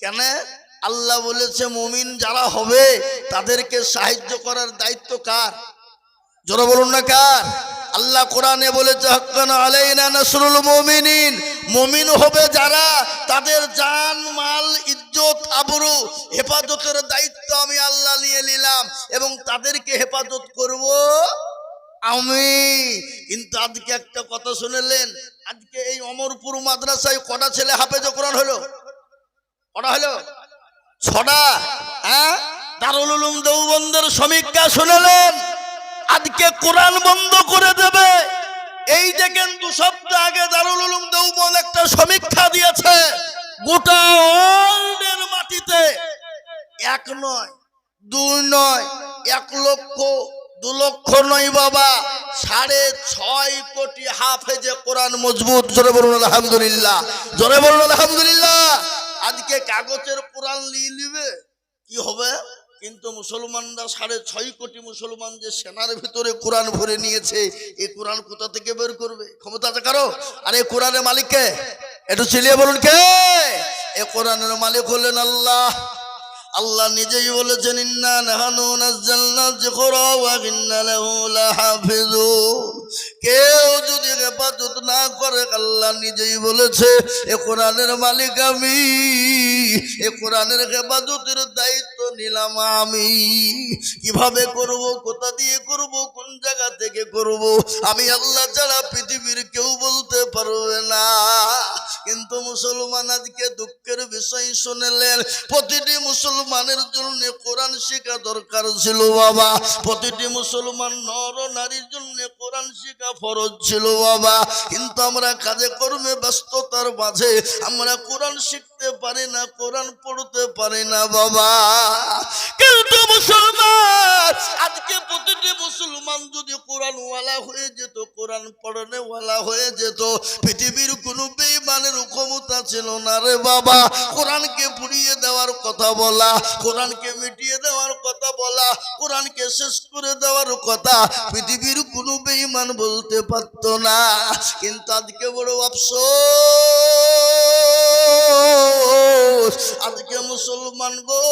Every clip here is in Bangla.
কেন? আল্লাহ বলেছে মুমিন যারা হবে তাদেরকে সাহায্য করার দায়িত্ব কার? জোরে বলুন না কার? আল্লাহ কোরআনে বলেছে হাক্কান আলাইনা নাসরুল মুমিনিন, মুমিন হবে যারা তাদের জান মাল ইজ্জত আবরু হেফাজতের দায়িত্ব আমি আল্লাহ নিয়ে নিলাম এবং তাদেরকে হেফাজত করব আমি। কিন্তু আজকে একটা কথা শুনলেন, আজকে এই অমরপুর মাদ্রাসায় কটা ছেলে হাফেজ কোরআন হলো? কটা হলো? 6টা। হ্যাঁ, দারুল উলুম দেওবন্দের সমীক্ষা শুনলেন, আজকে কোরআন বন্ধ করে দেবে। এই দেখেন 2 সপ্তাহ আগে দারুল উলুম দেওবন্দ একটা সমীক্ষা দিয়েছে, গোটা ওয়ার্ল্ডের মাটিতে 1 নয় 2 নয় 1 লক্ষ 2 লক্ষ নয় বাবা, 6.5 কোটি হাফেজে কোরআন মজবুত। জোরে বলুন আলহামদুলিল্লাহ, জোরে বলুন আলহামদুলিল্লাহ। আজকে কাগজের কোরআন নিয়ে নিবে কি হবে? কিন্তু মুসলমানরা 6.5 কোটি মুসলমান যে সেনার ভিতরে কোরআন ভরে নিয়েছে, এই কোরআন কোথা থেকে বের করবে? ক্ষমতা আছে কারো? আর এই কোরআনের মালিক কে? একটু চিল্লিয়ে বলুন কে? এই কোরআনের মালিক হলেন আল্লাহ। আল্লাহ নিজেই বলেছেন ইন্না নাহনু নাযালনা যিকরা ওয়া ইন্না লাহু লাহাফিজুন। কেউ যদি হেফাজত না করে, আল্লাহ নিজেই বলেছে এ কোরআনের মালিক আমি, এ কোরআনের হেফাজতের দায়িত্ব নিলাম আমি। কিভাবে করব, কোথা দিয়ে করব, কোন জায়গা থেকে করব, আমি আল্লাহ ছাড়া পৃথিবীর কেউ বলতে পারবে না। কিন্তু মুসলমান আজকে দুঃখের বিষয় শুনলেন, প্রতিটি মুসলমানের জন্য কোরআন শেখা দরকার ছিল বাবা। প্রতিটি মুসলমান নর নারীর জন্য কোরআন শেখা ফরজ ছিল বাবা। কিন্তু আমরা কাজে কর্মে ব্যস্ততার মাঝে আমরা কোরআন শিখতে পারি না, কোরআন পড়তে পারি না বাবা। কিন্তু মুসলমান আজকে প্রতিটি মুসলমান যদি কোরআন ওয়ালা হয়ে যেত, কোরআন পড়নে ওয়ালা হয়ে যেত, পৃথিবীর কোনো বেঈমানের ক্ষমতা ছিল না রে বাবা। কোরআনকে পুড়িয়ে দেওয়ার কথা বলা, কোরআনকে মিটিয়ে দেওয়ার কথা বলা, কোরআনকে শেষ করে দেওয়ার কথা পৃথিবীর কোনো বেঈমান বলতে পারত না। কিন্তু আজকে বড় আফসোস, আজকে মুসলমান গো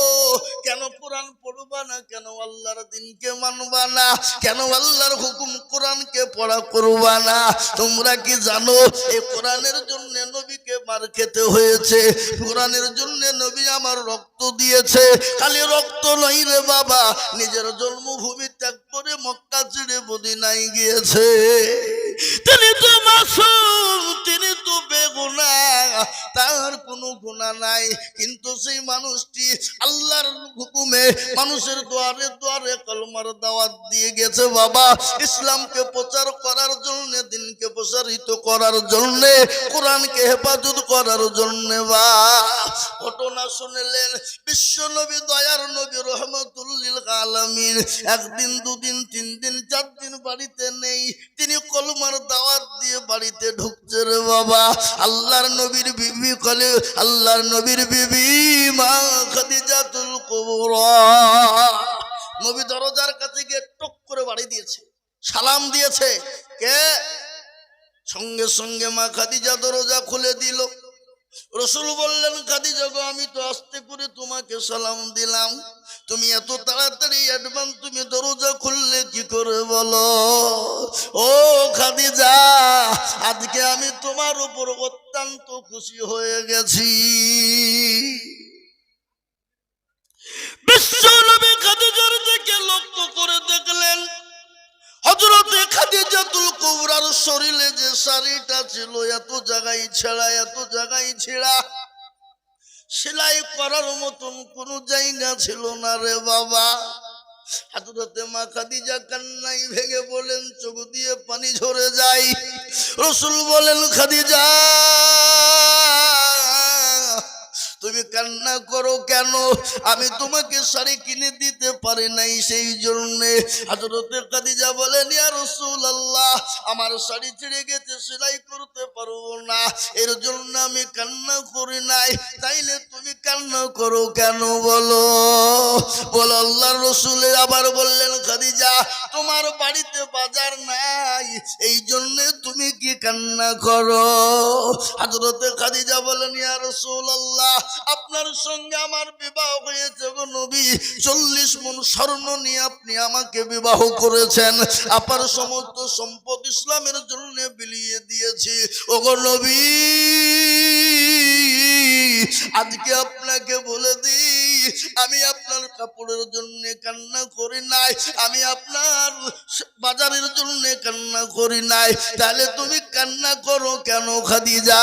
কেন কোরআন পড়বা না, কেন আল্লাহর দ্বীনকে মানবা না, কেন আল্লাহর হুকুম কোরআনকে পড়া করবা না? তোমরা কি জানো এই কোরআনের জন্য নবীকে মার খেতে হয়েছে? কোরআনের জন্য নবী আমার রক্ত দিয়েছে। খালি রক্ত নয় রে বাবা, নিজের জন্মভূমি ত্যাগ করে মক্কা ছেড়ে মদিনায় গিয়েছে। তিনি তো মাসুম, তিনি তো বেগুনাহ, তার কোনো গুনাহ নাই। কিন্তু সেই মানুষটি আল্লাহর হুকুমে মানুষের দুয়ারে দুয়ারে কলমার দাওয়াত দিয়ে গেছে বাবা, ইসলামকে প্রচার করার জন্য, দ্বীনকে প্রসারিত করার জন্য, কোরআনকে হেফাজত করার জন্য। বা ঘটনা শুনলেন, বিশ্ব নবী, দয়ার নবী, রহমাতুল লিল আলামিন 1 দিন 2 দিন 3 দিন 4 দিন বাড়িতে নেই, তিনি কলমার দাওয়াত দিয়ে বাড়িতে ঢুকছে রে বাবা। আল্লাহর নবীর বিবি কলে, আল্লাহর নবীর বিবি মা খাদিজাতুল কুবরা নবী দরজার কাছে গিয়ে টক করে বাড়ি দিয়েছে, সালাম দিয়েছে। কে? সঙ্গে সঙ্গে মা খাদিজা দরজা খুলে দিল। রসুল বললেন, খাদিজা গো, আমি তো আস্তে করে তোমাকে সালাম দিলাম, তুমি এত তাড়াতাড়ি অ্যাডভান্স তুমি দরজা খুললে কি করে বলো? ও খাদিজা, আজকে আমি তোমার উপর অত্যন্ত খুশি হয়ে গেছি। বিশ্ব নবী খাদিজার দিকে লক্ষ্য করে দেখলেন, হযরতে খাদিজাতুল কুবরার শরীরে যে শাড়িটা ছিল এত জায়গায় ছেঁড়া, এত জায়গায় ছেঁড়া, সেলাই করার মতন কোনো জায়গা ছিল না রে বাবা। হযরতে মা খাদিজা কান্নায় ভেঙে বলেন, চোখ দিয়ে পানি ঝরে যায়। রাসূল বলেন, খাদিজা তুমি কান্না করো কেন? আমি তোমাকে শাড়ি কিনে দিতে পারি নাই, সেই জন্য। হযরতে খাদিজা বলেন, ইয়া রাসূলুল্লাহ, আমার শাড়ি ছিঁড়ে গেছে, সেলাই করতে পারবো না, এর জন্য আমি কান্না করি নাই। তাইলে তুমি কান্না করো কেন বলো? বলো আল্লাহর রাসূল আবার বললেন, খাদিজা খাদিজা তোমার বাড়িতে বাজার নাই, এই জন্য তুমি কি কান্না করো? হযরতে খাদিজা বলেন, ইয়া রাসূলুল্লাহ, আপনার সঙ্গে আমার বিবাহ হয়েছে গো নবী, 40 মণ স্বর্ণ নিয়ে আপনি আমাকে বিবাহ করেছেন, আপনার সমস্ত সম্পদ ইসলামের জন্য বিলিয়ে দিয়েছি। ওগো নবী, আজকে আপনাকে বলে দিই, আমি আপনার কাপড়ের জন্য কান্না করি নাই, আমি আপনার বাজারের জন্য কান্না করি নাই, তাহলে তুমি কান্না করো কেন খাদিজা?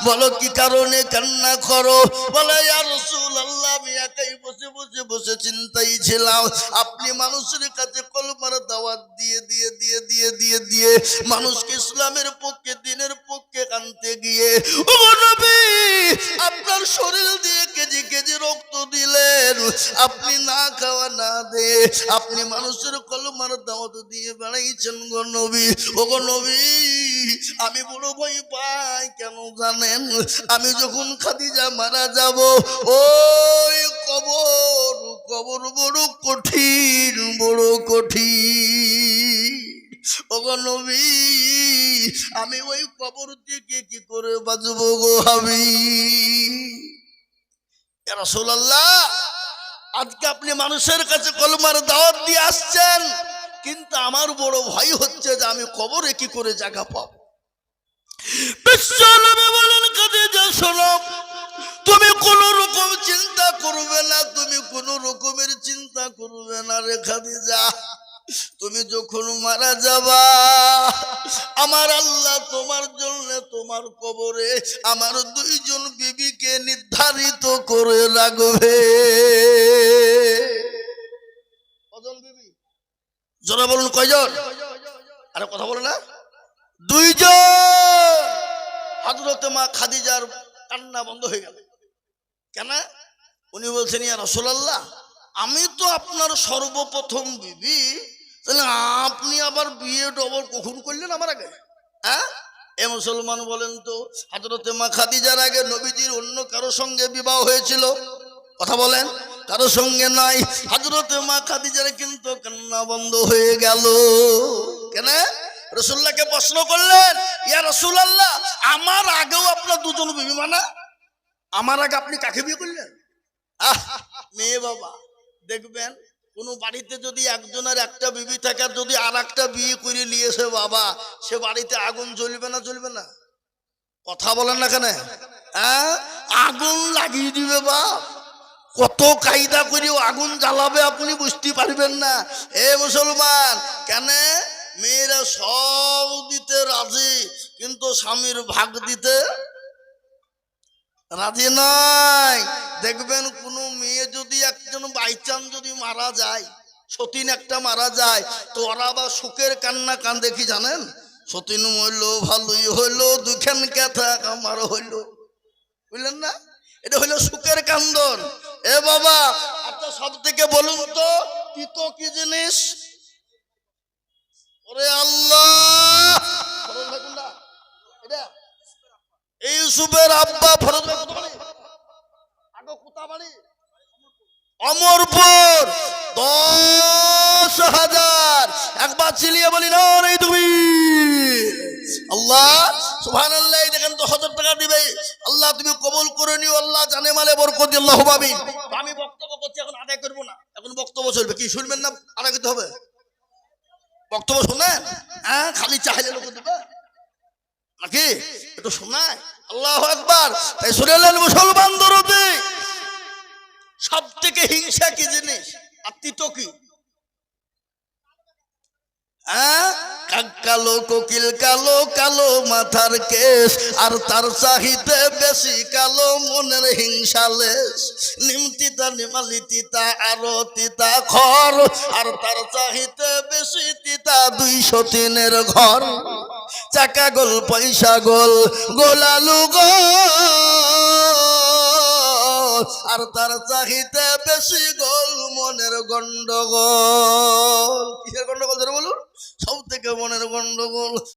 বলো কি কারণে কান্না করো? বলে, ইয়া রাসূলুল্লাহ, আমি একাই বসে বসে বসে চিন্তাই ছিলাম, আপনি মানুষের কাছে কলমার দাওয়াত দিয়ে দিয়ে দিয়ে দিয়ে দিয়ে দিয়ে মানুষকে ইসলামের পক্ষে, দ্বীনের পক্ষে আনতে গিয়ে ও নবী, আপনার শরীর দিয়ে কেজি কেজি রক্ত দিলেন, আপনি না খাওয়া না দে আপনি মানুষের কলমার দাওয়াত দিয়ে বেড়াইছেন গো নবী। ও গো নবী, আমি বড় ভয় পাই, কেন জানেন? আমি যখন খাদিজা মারা যাব, ওই কবর কবর বড় কঠিন, বড় কঠিন। ওগো নবী, আমি ওই কবর থেকে কি করে বাঁচবো গো হাবিব? ইয়া রাসূলুল্লাহ, আজকে আপনি মানুষের কাছে কলমার দাওয়াত দিয়ে আসছেন, কিন্তু আমার বড় ভয় হচ্ছে যে আমি কবরে কি করে জায়গা পাবো। বিশ্বনবী বলেন, খাদিজা শোনো, তুমি কোন রকম চিন্তা করবে না, তুমি কোন রকমের চিন্তা করবে না রে খাদিজা। তুমি যখন মারা যাবা, আমার আল্লাহ তোমার জন্য তোমার কবরে আমার 2 জন বিবিকে নির্ধারিত করে রাখবে। কজন বিবি? জোরে বলুন, কয়জন? আরে কথা বলো না। 2 জন। হযরতে মা খাদিজার কান্না বন্ধ হয়ে গেল। কেন? উনি বলছেন, ইয়া রাসূলুল্লাহ, আমি তো আপনার সর্বপ্রথম বিবি, তাহলে আপনি আবার বিয়ে ডবল কখন করলেন আমার আগে? হ্যাঁ, এ মুসলমান বলেন তো, হযরতে মা খাদিজার আগে নবীজির অন্য কারো সঙ্গে বিবাহ হয়েছিল? কথা বলেন, কারো সঙ্গে নাই। হযরতে মা খাদিজার কিন্তু কান্না বন্ধ হয়ে গেল। কেন? রাসূলুল্লাহকে প্রশ্ন করলেন, ইয়া রাসূলুল্লাহ, আমার আগেও আপনার 2 জন বিবি, মানে আমার আগে আপনি কাকে বিয়ে করলেন? মেয়ে বাবা, দেখবেন কোন বাড়িতে যদি একজনের একটা বিবি থাকে, আর যদি আর একটা বিয়ে করে নিয়েছে বাবা, সে বাড়িতে আগুন জ্বলবে না? জ্বলবে না? কথা বলেন না কেন? আগুন লাগিয়ে দিবে বাপ, কত কায়দা করেও আগুন জ্বালাবে আপনি বুঝতে পারবেন না। এ মুসলমান, কেন? মেয়েরা সব দিতে রাজি, কিন্তু স্বামীর ভাগ দিতে রাজি নয়। দেখবেন কোন মেয়ে যদি একজন বাইচান যদি মারা যায়, সতীন একটা মারা যায়, তো ওরা বা সুখের কান্না কান্দে কি জানেন? সতীন মরল ভালোই হইলো, দুখান কথা আমার হইলো, বুঝলেন না? এটা হইলো সুখের কান্দন। এ বাবা, আচ্ছা সব থেকে বলুন তো, তিতো কি জিনিস? ওরে আল্লাহ, এটা এই ইউসুফের আব্বা ফরজ ভাই কত বাড়ি? আগে কোথা বাড়ি? অমরপুর। 10,000। একবার চিলিয়ে বলি না নেই তুমি আল্লাহ সুবহানাল্লাহ। দেখেন 10,000 টাকা দিবে, আল্লাহ তুমি কবুল করে নিও, আল্লাহ জানে মালে বরকত দিয়ে, আল্লাহুম্মা আমিন। আমি বক্তব্য করছি, এখন আদায় করব না, এখন বক্তব্য চলবে। কি শুনবেন না? আদায় করতে হবে। বক্তব্য শুনেন? হ্যাঁ, খালি চাইলে লোক দেবে নাকি? একটু শোনায়। আল্লাহু আকবার। তাই শুনেলেন মুসলমান দরদি, সব থেকে হিংসা কি জিনিস আর তিতো কি? কালো কোকিল কালো কালো মাথার কেশ, আর তার চাহিতে বেশি কালো মনের হিংসা লেশ। নিমতিতা নিমালি তিতা আরো তিতা খর, আর তার চাহিতে বেশি তিতা 203 ঘর। চাকা গোল পয়সা গোল গোলালু গোল, আর তার চাহিতে বেশি গোল মনের গন্ডগোল। কিসের গন্ডগোল ধরে বলুন? সব থেকে মনের গন্ডগোল।